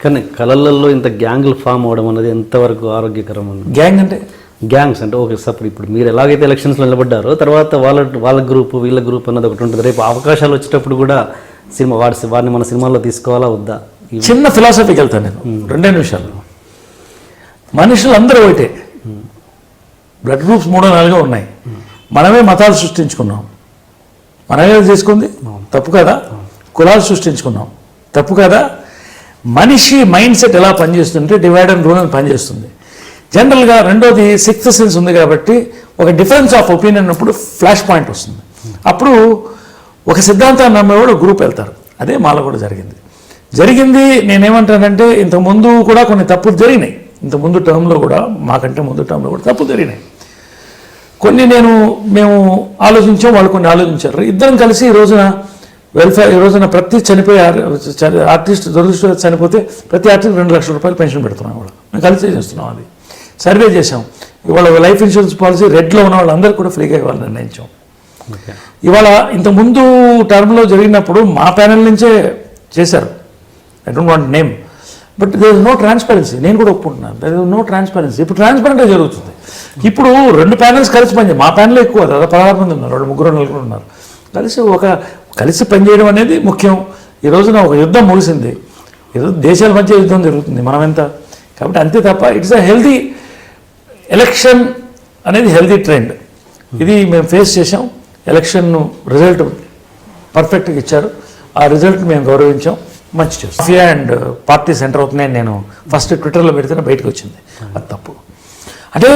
కానీ కళలలో ఇంత గ్యాంగ్లు ఫామ్ అవ్వడం అనేది ఎంతవరకు ఆరోగ్యకరం? గ్యాంగ్ అంటే గ్యాంగ్స్ అంటే ఓకే సపోర్ట్ ఇప్పుడు మీరు ఎలాగైతే ఎలక్షన్స్లో నిలబడ్డారో తర్వాత వాళ్ళ గ్రూప్ వీళ్ళ గ్రూప్ అన్నది ఒకటి ఉంటుంది. రేపు అవకాశాలు వచ్చేటప్పుడు కూడా వారిని మన సినిమాల్లో తీసుకోవాలా వద్దా? చిన్న ఫిలాసఫీకి వెళ్తాను నేను 2 నిమిషాలు. మనుషులు అందరూ ఒకటే, బ్లడ్ గ్రూప్స్ 3-4 ఉన్నాయి. మనమే మతాలు సృష్టించుకున్నాం, మనమే చేసుకుంది తప్పు కదా. కులాలు సృష్టించుకున్నాం తప్పు కదా. మనిషి మైండ్ సెట్ ఎలా పనిచేస్తుంటే డివైడ్ అండ్ రూల్ అని పనిచేస్తుంది జనరల్గా. రెండోది 6th సెన్స్ ఉంది కాబట్టి ఒక డిఫరెన్స్ ఆఫ్ ఒపీనియన్ అన్నప్పుడు ఫ్లాష్ పాయింట్ వస్తుంది. అప్పుడు ఒక సిద్ధాంతాన్ని నమ్మేవాడు గ్రూప్ వెళ్తారు. అదే మాలో కూడా జరిగింది. నేనేమంటానంటే ఇంతకుముందు కూడా కొన్ని తప్పులు జరిగినాయి. ఇంతకుముందు టర్మ్లో కూడా, మాకంటే ముందు టర్మ్లో కూడా తప్పులు జరిగినాయి. కొన్ని మేము ఆలోచించాం, వాళ్ళు కొన్ని ఆలోచించారు. ఇద్దరం కలిసి ఈ రోజున ప్రతి చనిపోయే ఆర్టిస్ట్ దురదృష్టం చనిపోతే ప్రతి ఆర్టిస్ట్ 2 లక్షల రూపాయలు పెన్షన్ పెడుతున్నాం. కూడా మేము కలిసి చేస్తున్నాం. అది సర్వే చేసాం. ఇవాళ లైఫ్ ఇన్సూరెన్స్ పాలసీ రెడ్లో ఉన్న వాళ్ళందరూ కూడా ఫ్రీగా ఇవ్వాలని నిర్ణయించాం. ఇవాళ ఇంతకుముందు టర్మ్లో జరిగినప్పుడు మా ప్యానెల్ నుంచే చేశారు. I don't want name, but there is no transparency. నేను కూడా ఒప్పుకుంటున్నాను, దేర్ ఇస్ నో ట్రాన్స్పరెన్సీ. ఇప్పుడు ట్రాన్స్పరెంట్గా జరుగుతుంది. ఇప్పుడు 2 ప్యానెల్స్ కలిసి పనిచేయాలి. మా ప్యానెల్ ఎక్కువ, దాదాపు 16 మంది ఉన్నారు, 3-4 ఉన్నారు. కలిసి పనిచేయడం అనేది ముఖ్యం. ఈ రోజున ఒక యుద్ధం ముగిసింది, ఈరోజు దేశాల మధ్య యుద్ధం జరుగుతుంది, మనం ఎంత. కాబట్టి అంతే తప్ప ఇట్స్ అ హెల్తీ ఎలక్షన్ అనేది హెల్తీ ట్రెండ్. ఇది మేము ఫేస్ చేసాం. ఎలక్షన్ రిజల్ట్ పర్ఫెక్ట్గా ఇచ్చారు. ఆ రిజల్ట్ మేము గౌరవించాం. మంచి చేస్తాం. మాఫియా అండ్ పార్టీ సెంటర్ అవుతున్నాయని నేను ఫస్ట్ ట్విట్టర్లో పెడితేనే బయటకు వచ్చింది. అది తప్పు. అంటే